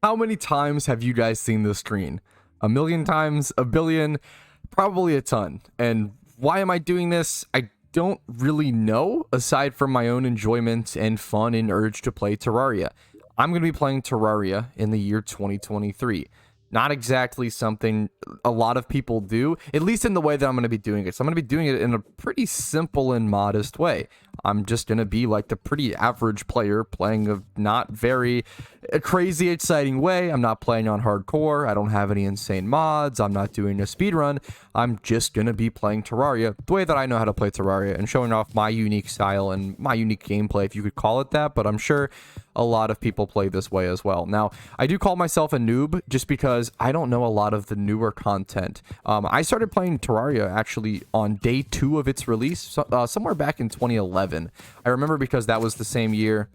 How many times have you guys seen this screen? A million times? A billion? Probably a ton. And why am I doing this? I don't really know, aside from my own enjoyment and fun and urge to play Terraria. I'm going to be playing Terraria in the year 2023. Not exactly something a lot of people do, at least in the way that I'm going to be doing it. So I'm going to be doing it in a pretty simple and modest way. I'm just going to be like the pretty average player playing a not very crazy exciting way. I'm not playing on hardcore. I don't have any insane mods. I'm not doing a speed run. I'm just going to be playing Terraria the way that I know how to play Terraria and showing off my unique style and my unique gameplay, if you could call it that. But I'm sure a lot of people play this way as well. Now, I do call myself a noob just because I don't know a lot of the newer content. I started playing Terraria actually on day 2 of its release, somewhere back in 2011. I remember because that was the same year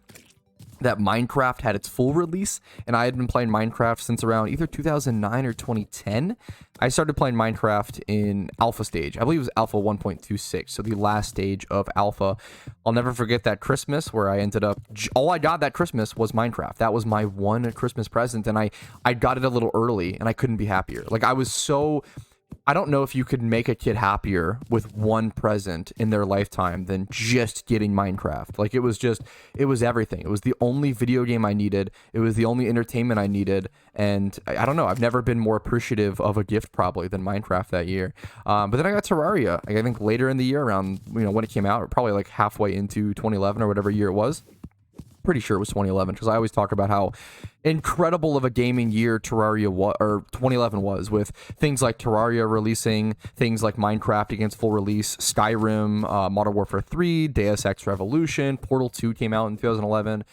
that Minecraft had its full release, and I had been playing Minecraft since around either 2009 or 2010. I started playing Minecraft in alpha stage. I believe it was alpha 1.26, so the last stage of alpha. I'll never forget that Christmas where I ended up, all I got that Christmas was Minecraft. That was my one Christmas present, and I got it a little early, and I couldn't be happier. Like, I was so... I don't know if you could make a kid happier with one present in their lifetime than just getting Minecraft. Like, it was everything. It was the only video game I needed. It was the only entertainment I needed. And I don't know, I've never been more appreciative of a gift probably than Minecraft that year. But then I got Terraria, I think later in the year, around, when it came out, probably like halfway into 2011 or whatever year it was. Pretty sure it was 2011, because I always talk about how incredible of a gaming year Terraria or 2011 was, with things like Terraria releasing, things like Minecraft against full release, Skyrim, Modern Warfare 3, Deus Ex Revolution, Portal 2 came out in 2011,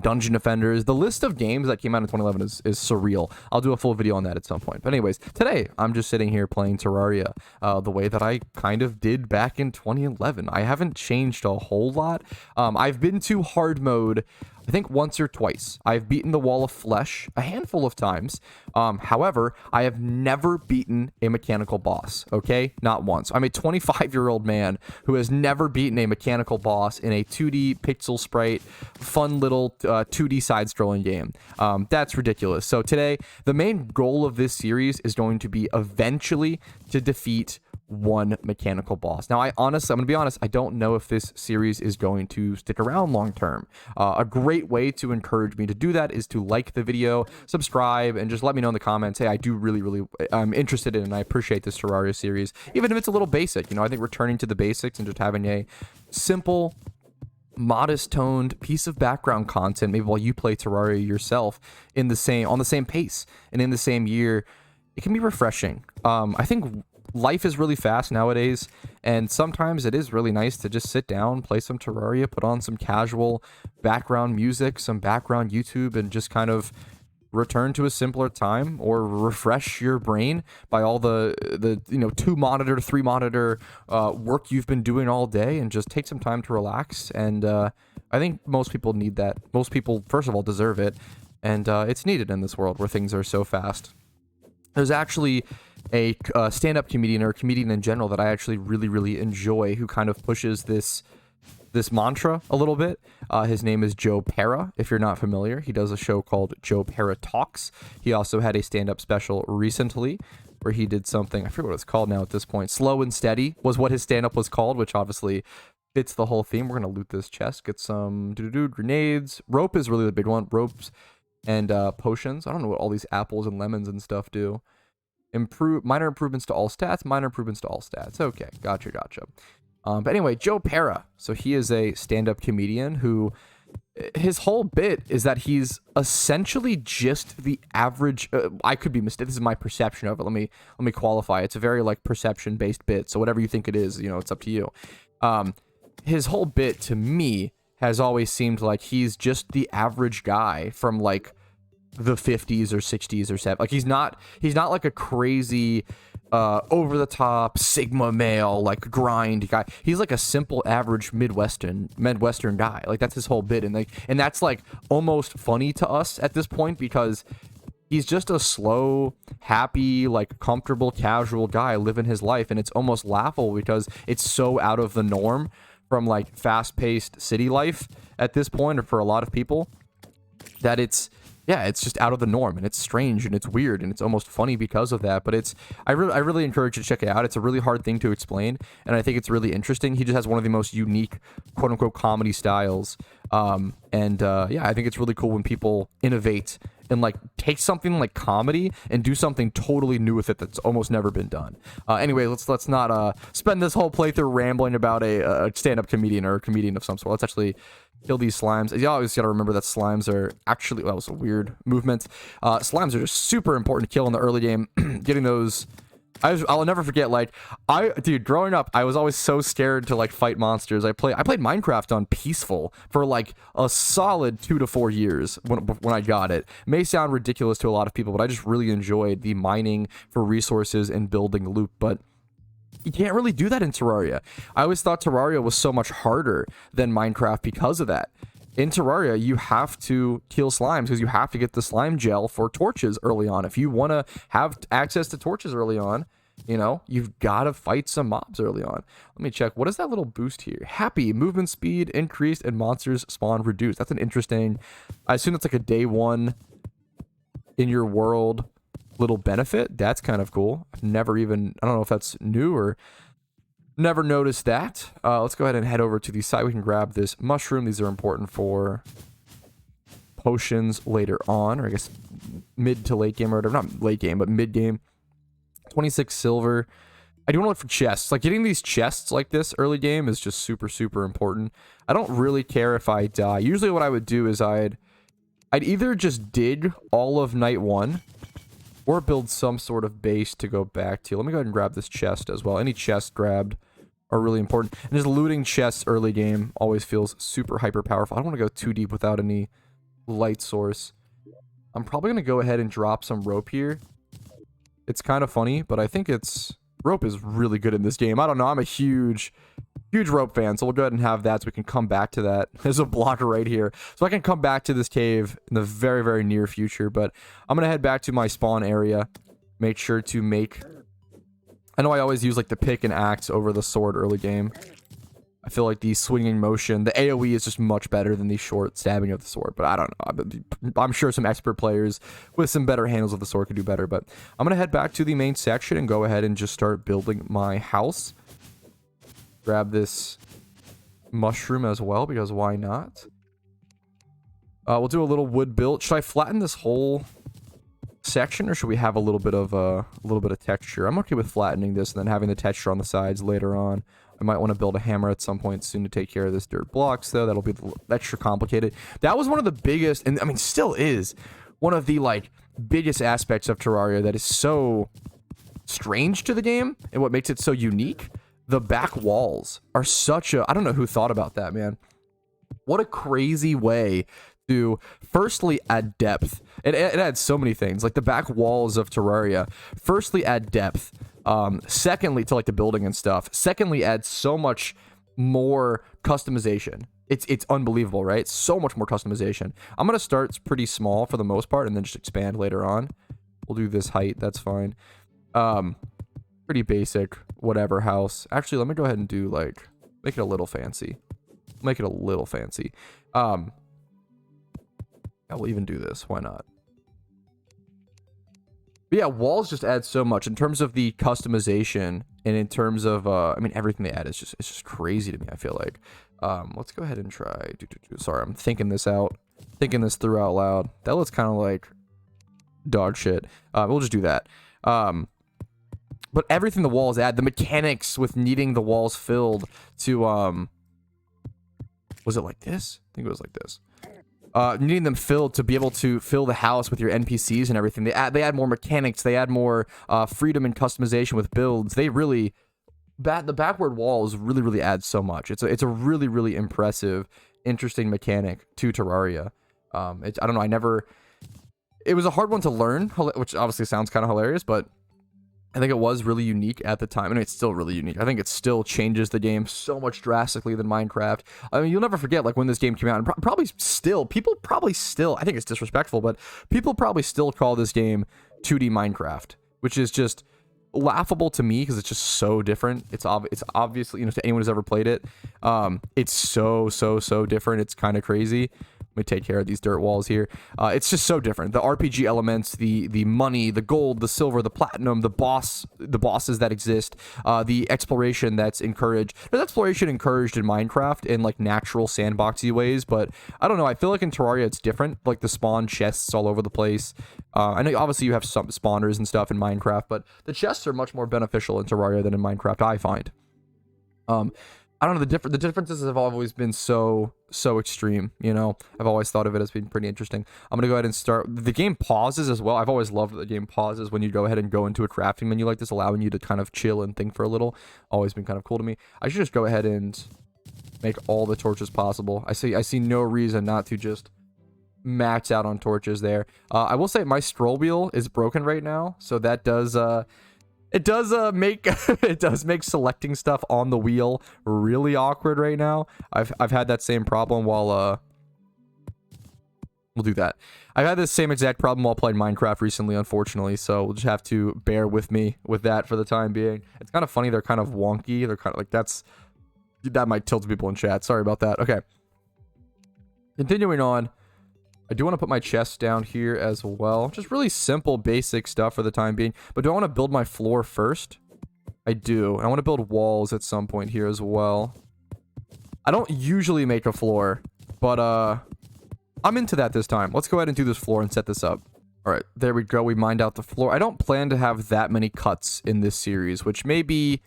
Dungeon Defenders. The list of games that came out in 2011 is surreal. I'll do a full video on that at some point. But anyways, today I'm just sitting here playing Terraria the way that I kind of did back in 2011. I haven't changed a whole lot. I've been to hard mode I think once or twice. I've beaten the Wall of Flesh a handful of times. However, I have never beaten a mechanical boss, okay? Not once. I'm a 25-year-old man who has never beaten a mechanical boss in a 2D pixel sprite, fun little 2D side-scrolling game. That's ridiculous. So today, the main goal of this series is going to be eventually to defeat one mechanical boss. Now, I'm gonna be honest, I don't know if this series is going to stick around long term. A great way to encourage me to do that is to like the video, subscribe, and just let me know in the comments, hey, I do really I'm interested in and I appreciate this Terraria series, even if it's a little basic. I think returning to the basics and just having a simple, modest toned piece of background content, maybe while you play Terraria yourself on the same pace and in the same year, it can be refreshing. I think life is really fast nowadays, and sometimes it is really nice to just sit down, play some Terraria, put on some casual background music, some background YouTube, and just kind of return to a simpler time, or refresh your brain by all the 2-monitor, 3-monitor work you've been doing all day, and just take some time to relax. And I think most people need that. Most people, first of all, deserve it, and it's needed in this world where things are so fast. There's actually a stand-up comedian, or a comedian in general, that I actually really enjoy, who kind of pushes this mantra a little bit. His name is Joe Pera. If you're not familiar, he does a show called Joe Pera Talks. He also had a stand-up special recently where he did something, I forget what it's called now at this point. Slow and Steady was what his stand-up was called, which obviously fits the whole theme. We're gonna loot this chest, get some grenades. Rope is really the big one. Ropes and potions. I don't know what all these apples and lemons and stuff do. Minor improvements to all stats. Okay, gotcha. But anyway, Joe Pera. So he is a stand-up comedian who, his whole bit is that he's essentially just the average. I could be mistaken. This is my perception of it. Let me qualify. It's a very perception-based bit. So whatever you think it is, it's up to you. His whole bit to me has always seemed like he's just the average guy from the 50s or 60s or 70s. He's not like a crazy over the top Sigma male grind guy. He's like a simple average Midwestern guy. That's his whole bit, and that's almost funny to us at this point, because he's just a slow, happy, comfortable, casual guy living his life, and it's almost laughable because it's so out of the norm from fast-paced city life at this point, or for a lot of people, that it's yeah, it's just out of the norm, and it's strange, and it's weird, and it's almost funny because of that. But I really encourage you to check it out. It's a really hard thing to explain, and I think it's really interesting. He just has one of the most unique, quote unquote, comedy styles. Yeah, I think it's really cool when people innovate and like take something like comedy and do something totally new with it that's almost never been done. Anyway, let's not spend this whole playthrough rambling about a stand-up comedian or a comedian of some sort. Let's actually kill these slimes. You always gotta remember that slimes are actually, that was a weird movement. Slimes are just super important to kill in the early game. Getting those, I'll never forget, like, dude, growing up, I was always so scared to like fight monsters. I played Minecraft on peaceful for like a solid 2 to 4 years when I got it. May sound ridiculous to a lot of people, but I just really enjoyed the mining for resources and building loot. But you can't really do that in Terraria. I always thought Terraria was so much harder than Minecraft because of that. In Terraria, you have to kill slimes because you have to get the slime gel for torches early on. If you want to have access to torches early on, you know, you've got to fight some mobs early on. Let me check. What is that little boost here? Happy. Movement speed increased and monsters spawn reduced. That's an interesting... I assume that's like a day one in your world little benefit. That's kind of cool. I've never even... I don't know if that's new or... Never noticed that. Let's go ahead and head over to the side. We can grab this mushroom. These are important for potions later on, or I guess mid to late game or whatever. Not late game, but mid game. 26 silver. I do want to look for chests. Like, getting these chests like this early game is just super, super important. I don't really care if I die. Usually what I would do is I'd either just dig all of night 1 or build some sort of base to go back to. Let me go ahead and grab this chest as well. Any chest grabbed are really important. And just looting chests early game always feels super hyper powerful. I don't want to go too deep without any light source. I'm probably going to go ahead and drop some rope here. It's kind of funny, but I think rope is really good in this game. I don't know. I'm a huge rope fan, so we'll go ahead and have that so we can come back to that. There's a blocker right here. So I can come back to this cave in the very, very near future, but I'm going to head back to my spawn area. Make sure to make... I know I always use like the pick and axe over the sword early game. I feel like the swinging motion, the AoE is just much better than the short stabbing of the sword, but I don't know. I'm sure some expert players with some better handles of the sword could do better, but I'm going to head back to the main section and go ahead and just start building my house. Grab this mushroom as well, because why not? We'll do a little wood build. Should I flatten this whole section, or should we have a little bit of texture? I'm okay with flattening this and then having the texture on the sides later on. I might want to build a hammer at some point soon to take care of this dirt blocks, though. That'll be extra complicated. That was one of the biggest, and I mean, still is, one of the, like, biggest aspects of Terraria that is so strange to the game, and what makes it so unique. The back walls are such a... I don't know who thought about that, man. What a crazy way to, firstly, add depth. It adds so many things. Like, the back walls of Terraria, firstly, add depth. Secondly, to like the building and stuff. Secondly, add so much more customization. It's unbelievable, right? So much more customization. I'm gonna start pretty small for the most part, and then just expand later on. We'll do this height. That's fine. Pretty basic, whatever house. Actually, let me go ahead and do like make it a little fancy. Make it a little fancy. I will even do this. Why not? But yeah, walls just add so much in terms of the customization and in terms of I mean, everything they add is just crazy to me. I feel like let's go ahead and try. Sorry, I'm thinking this through out loud. That looks kind of like dog shit. We'll just do that. But everything the walls add, the mechanics with needing the walls filled to was it like this? I think it was like this. Needing them filled to be able to fill the house with your NPCs and everything. They add more mechanics. They add more freedom and customization with builds. They really... the backward walls really add so much. It's a really, really impressive, interesting mechanic to Terraria. I don't know, it was a hard one to learn, which obviously sounds kind of hilarious, but I think it was really unique at the time. I mean, it's still really unique. I think it still changes the game so much drastically than Minecraft. I mean, you'll never forget, like, when this game came out, and people probably still, I think it's disrespectful, but people probably still call this game 2D Minecraft, which is just laughable to me because it's just so different. It's obviously, you know, to anyone who's ever played it, it's so different. It's kind of crazy. Let me take care of these dirt walls here. It's just so different. The RPG elements, the money, the gold, the silver, the platinum, the bosses that exist, the exploration that's encouraged. There's exploration encouraged in Minecraft in like natural sandboxy ways, but I don't know. I feel like in Terraria it's different. Like the spawn chests all over the place. I know obviously you have some spawners and stuff in Minecraft, but the chests are much more beneficial in Terraria than in Minecraft, I find. I don't know, the differences have always been so extreme, you know. I've always thought of it as being pretty interesting. I'm gonna go ahead and start. The game pauses as well. I've always loved that the game pauses when you go ahead and go into a crafting menu like this, allowing you to kind of chill and think for a little. Always been kind of cool to me. I should just go ahead and make all the torches possible. I see no reason not to just max out on torches there. I will say my scroll wheel is broken right now, so that does it does make it does make selecting stuff on the wheel really awkward right now. I've had that same problem while we'll do that. I've had this same exact problem while playing Minecraft recently, unfortunately, so we'll just have to bear with me with that for the time being. It's kind of funny, they're kind of wonky. They're kind of like that might tilt people in chat. Sorry about that. Okay. Continuing on. I do want to put my chest down here as well. Just really simple, basic stuff for the time being. But do I want to build my floor first? I do. I want to build walls at some point here as well. I don't usually make a floor, but I'm into that this time. Let's go ahead and do this floor and set this up. All right, there we go. We mined out the floor. I don't plan to have that many cuts in this series, which may be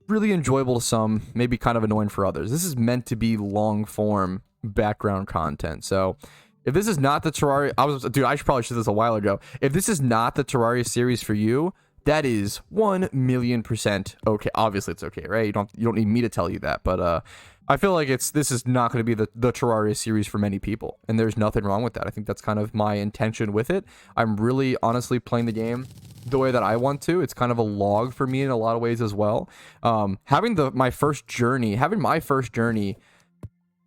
really enjoyable to some, maybe kind of annoying for others. This is meant to be long-form background content, so if this is not the Terraria, dude, I probably should have this a while ago. If this is not the Terraria series for you, that is 1,000,000% okay. Obviously, it's okay, right? You don't need me to tell you that, but I feel like this is not going to be the Terraria series for many people, and there's nothing wrong with that. I think that's kind of my intention with it. I'm really honestly playing the game the way that I want to. It's kind of a log for me in a lot of ways as well. Having my first journey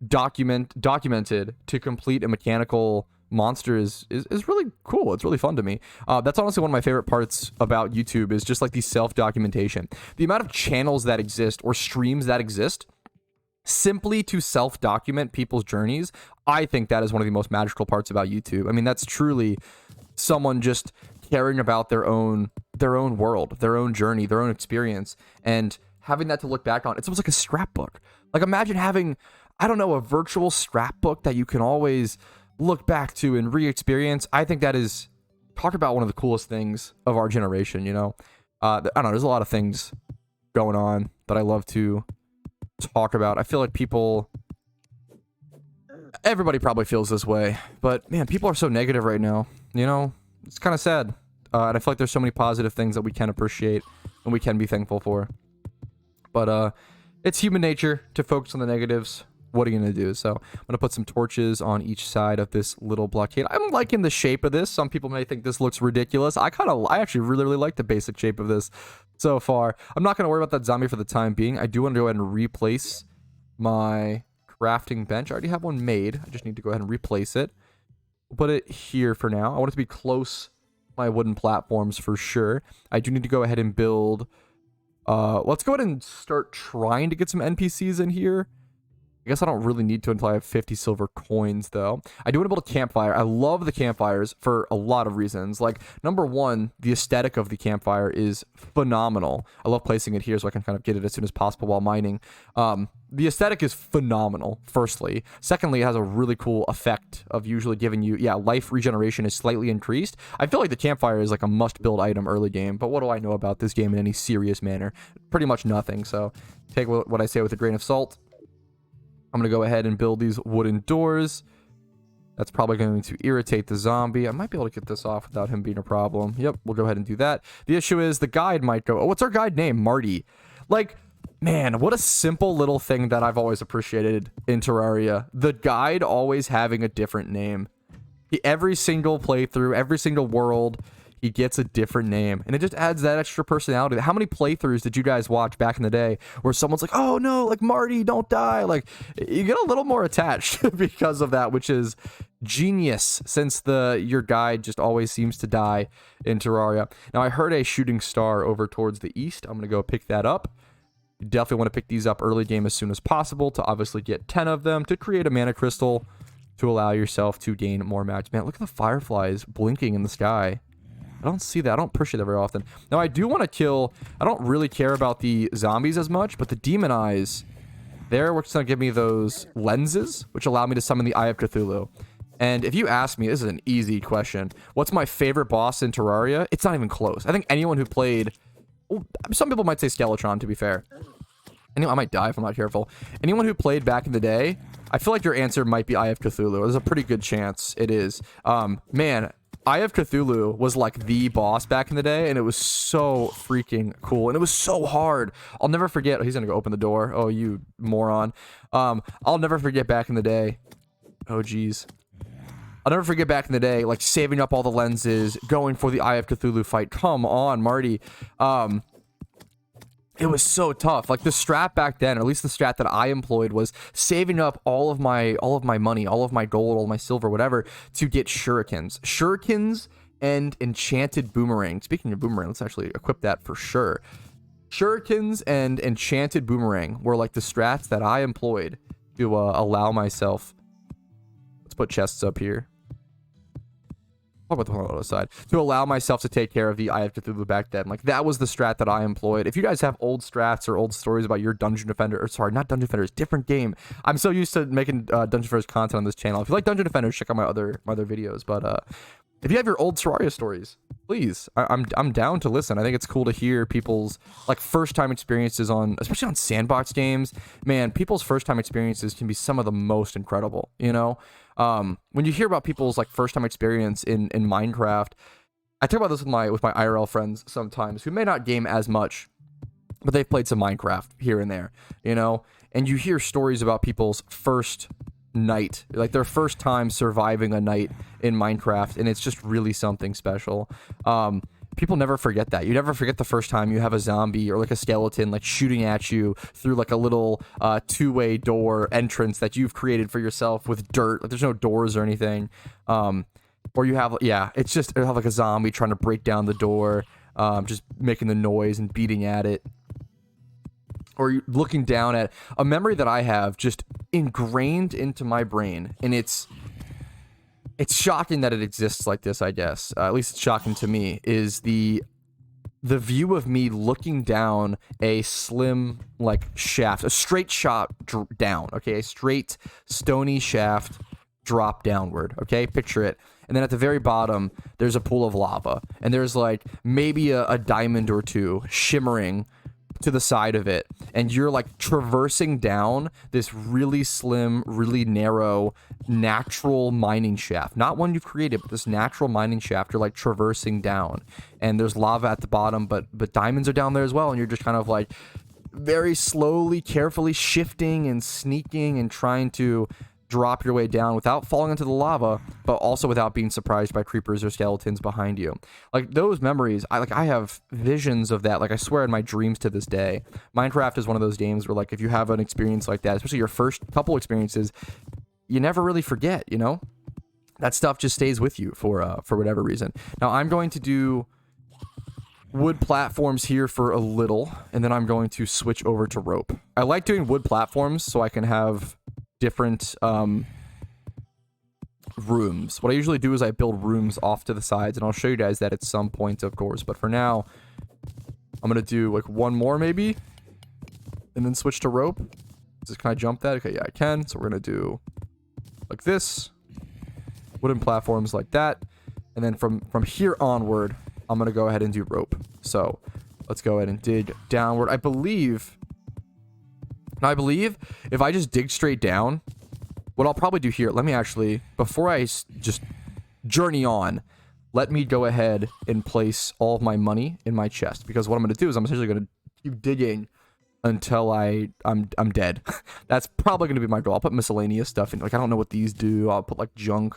documented to complete a mechanical monster is really cool. It's really fun to me. That's honestly one of my favorite parts about YouTube, is just like the self-documentation. The amount of channels that exist or streams that exist simply to self-document people's journeys, I think that is one of the most magical parts about YouTube. I mean, that's truly someone just caring about their own world, their own journey, their own experience, and having that to look back on. It's almost like a scrapbook. Like, imagine having, I don't know, a virtual scrapbook that you can always look back to and re-experience. I think that is, talk about one of the coolest things of our generation, you know? I don't know, there's a lot of things going on that I love to talk about. I feel like everybody probably feels this way, but man, people are so negative right now, you know? It's kind of sad. And I feel like there's so many positive things that we can appreciate and we can be thankful for. But it's human nature to focus on the negatives. What are you going to do? So I'm going to put some torches on each side of this little blockade. I'm liking the shape of this. Some people may think this looks ridiculous. I actually really like the basic shape of this so far. I'm not going to worry about that zombie for the time being. I do want to go ahead and replace my crafting bench. I already have one made. I just need to go ahead and replace it. We'll put it here for now. I want it to be close to my wooden platforms for sure. I do need to go ahead and build. Let's go ahead and start trying to get some NPCs in here. I guess I don't really need to until I have 50 silver coins, though. I do want to build a campfire. I love the campfires for a lot of reasons. Like, number one, the aesthetic of the campfire is phenomenal. I love placing it here so I can kind of get it as soon as possible while mining. The aesthetic is phenomenal, firstly. Secondly, it has a really cool effect of usually giving you, life regeneration is slightly increased. I feel like the campfire is like a must-build item early game, but what do I know about this game in any serious manner? Pretty much nothing, so take what I say with a grain of salt. I'm going to go ahead and build these wooden doors. That's probably going to irritate the zombie. I might be able to get this off without him being a problem. Yep, we'll go ahead and do that. The issue is the guide might go, oh, what's our guide name? Marty. Like, man, what a simple little thing that I've always appreciated in Terraria. The guide always having a different name. Every single playthrough, every single world, he gets a different name, and it just adds that extra personality. How many playthroughs did you guys watch back in the day where someone's like, oh no, like Marty, don't die? Like, you get a little more attached because of that, which is genius, since your guide just always seems to die in Terraria. Now, I heard a shooting star over towards the east. I'm gonna go pick that up. You definitely want to pick these up early game as soon as possible to obviously get 10 of them to create a mana crystal. to allow yourself to gain more match. Man, look at the fireflies blinking in the sky. I don't see that. I don't appreciate that very often. Now, I do want to kill... I don't really care about the zombies as much, but the demon eyes... They're what's going to give me those lenses, which allow me to summon the Eye of Cthulhu. And if you ask me, this is an easy question. What's my favorite boss in Terraria? It's not even close. I think anyone who played... Some people might say Skeletron, to be fair. I might die if I'm not careful. Anyone who played back in the day, I feel like your answer might be Eye of Cthulhu. There's a pretty good chance it is. Man, Eye of Cthulhu was like the boss back in the day, and it was so freaking cool. And it was so hard. I'll never forget. He's going to go open the door. Oh, you moron. I'll never forget back in the day. Oh, geez. I'll never forget back in the day, like, saving up all the lenses, going for the Eye of Cthulhu fight. Come on, Marty. It was so tough. Like, the strat back then, or at least the strat that I employed, was saving up all of my money, all of my gold, all of my silver, whatever, to get shurikens. Shurikens and enchanted boomerang. Speaking of boomerang, let's actually equip that for sure. Shurikens and enchanted boomerang were like the strats that I employed to allow myself. Let's put chests up here. What about the other side? To allow myself to take care of the Eye of Cthulhu back then. Like, that was the strat that I employed. If you guys have old strats or old stories about your Dungeon Defender, or sorry, not Dungeon Defenders, different game. I'm so used to making Dungeon Defenders content on this channel. If you like Dungeon Defenders, check out my other videos. But if you have your old Terraria stories, please, I'm down to listen. I think it's cool to hear people's like first time experiences on, especially on sandbox games. Man, people's first time experiences can be some of the most incredible, you know? When you hear about people's like first time experience in Minecraft, I talk about this with my IRL friends sometimes who may not game as much, but they've played some Minecraft here and there, you know, and you hear stories about people's first night, like their first time surviving a night in Minecraft, and it's just really something special. People never forget that. You never forget the first time you have a zombie or like a skeleton like shooting at you through like a little two-way door entrance that you've created for yourself with dirt. Like, there's no doors or anything. Or you have, yeah, it's just you have like a zombie trying to break down the door, just making the noise and beating at it. Or you looking down at a memory that I have just ingrained into my brain, and it's shocking that it exists like this, I guess. At least it's shocking to me, is the view of me looking down a slim, like, shaft, a straight shot down, okay? A straight, stony shaft drop downward, okay? Picture it. And then at the very bottom, there's a pool of lava. And there's, like, maybe a diamond or two shimmering to the side of it, and you're like traversing down this really slim, really narrow, natural mining shaft. Not one you've created, but this natural mining shaft you're like traversing down. And there's lava at the bottom, but diamonds are down there as well, and you're just kind of like very slowly, carefully shifting and sneaking and trying to drop your way down without falling into the lava, but also without being surprised by creepers or skeletons behind you. Like, those memories, I have visions of that. Like, I swear in my dreams to this day. Minecraft is one of those games where, like, if you have an experience like that, especially your first couple experiences, you never really forget, you know? That stuff just stays with you for whatever reason. Now, I'm going to do wood platforms here for a little, and then I'm going to switch over to rope. I like doing wood platforms so I can have different rooms. What I usually do is I build rooms off to the sides, and I'll show you guys that at some point, of course, but for now I'm gonna do like one more maybe and then switch to rope. Can I jump that? Okay, yeah, I can. So we're gonna do like this, wooden platforms like that, and then from here onward I'm gonna go ahead and do rope. So let's go ahead and dig downward. I believe if I just dig straight down, what I'll probably do here, let me actually, before I just journey on, let me go ahead and place all of my money in my chest, because what I'm going to do is I'm essentially going to keep digging until I'm dead. That's probably going to be my goal. I'll put miscellaneous stuff in. Like, I don't know what these do. I'll put like junk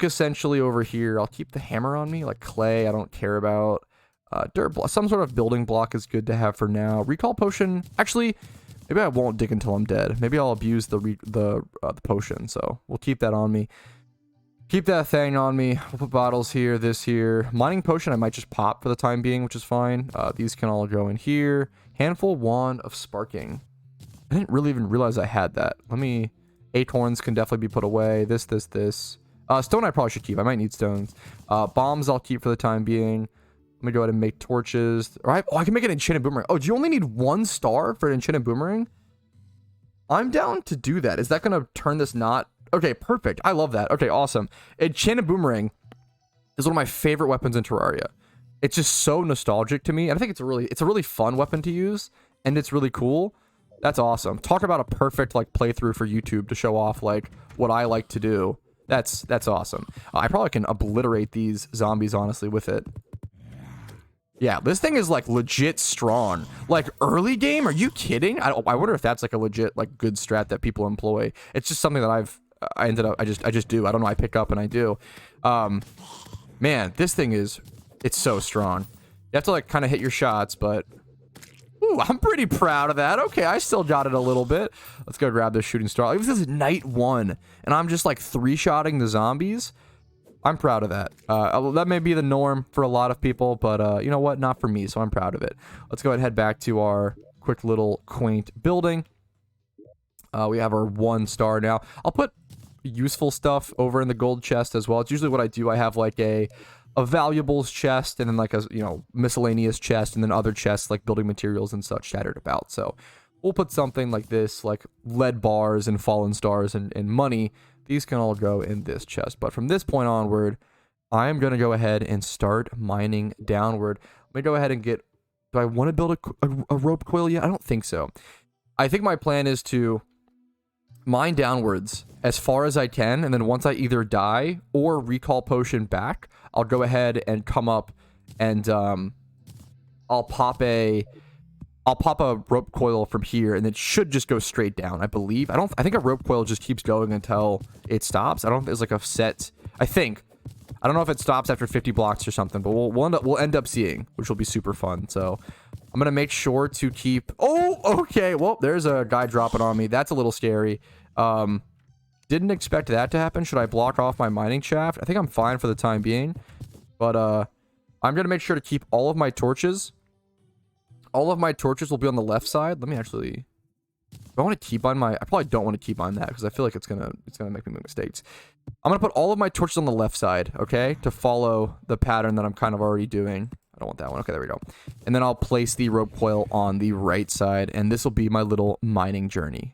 essentially over here. I'll keep the hammer on me, like clay I don't care about. Dirt block, some sort of building block is good to have for now. Recall potion, actually, maybe I won't dig until I'm dead. Maybe I'll abuse the potion, so we'll keep that on me. Keep that thing on me. We'll put bottles here, this here. Mining potion I might just pop for the time being, which is fine. These can all go in here. Handful wand of sparking. I didn't really even realize I had that. Let me Acorns can definitely be put away. This. Stone I probably should keep. I might need stones. Bombs I'll keep for the time being. Let me go ahead and make torches. All right. Oh, I can make an enchanted boomerang. Oh, do you only need 1 star for an enchanted boomerang? I'm down to do that. Is that going to turn this not? Okay, perfect. I love that. Okay, awesome. Enchanted boomerang is one of my favorite weapons in Terraria. It's just so nostalgic to me. And I think it's a really fun weapon to use. And it's really cool. That's awesome. Talk about a perfect like playthrough for YouTube to show off like what I like to do. That's awesome. I probably can obliterate these zombies honestly with it. Yeah, this thing is like legit strong. Like early game, are you kidding? I wonder if that's like a legit like good strat that people employ. It's just something that I just do. I don't know. I pick up and I do. Man, this thing it's so strong. You have to like kind of hit your shots, but ooh, I'm pretty proud of that. Okay, I still got it a little bit. Let's go grab this shooting star. This is night 1, and I'm just like 3-shotting the zombies. I'm proud of that. That may be the norm for a lot of people, but you know what? Not for me, so I'm proud of it. Let's go ahead and head back to our quick little quaint building. We have our 1 star now. I'll put useful stuff over in the gold chest as well. It's usually what I do. I have like a valuables chest and then like a, miscellaneous chest and then other chests like building materials and such scattered about. So we'll put something like this, like lead bars and fallen stars and money. These can all go in this chest. But from this point onward, I'm going to go ahead and start mining downward. Let me go ahead and get... Do I want to build a rope coil yet? I don't think so. I think my plan is to mine downwards as far as I can. And then once I either die or recall potion back, I'll go ahead and come up and I'll pop a rope coil from here, and it should just go straight down, I believe. I think a rope coil just keeps going until it stops. I don't know if there's like a set. I don't know if it stops after 50 blocks or something, but we'll end up seeing, which will be super fun. So I'm gonna make sure to keep. Oh, okay. Well, there's a guy dropping on me. That's a little scary. Didn't expect that to happen. Should I block off my mining shaft? I think I'm fine for the time being, but I'm gonna make sure to keep all of my torches. All of my torches will be on the left side. Let me actually... Do I want to keep on my... I probably don't want to keep on that because I feel like it's gonna make me make mistakes. I'm going to put all of my torches on the left side, okay? To follow the pattern that I'm kind of already doing. I don't want that one. Okay, there we go. And then I'll place the rope coil on the right side, and this will be my little mining journey.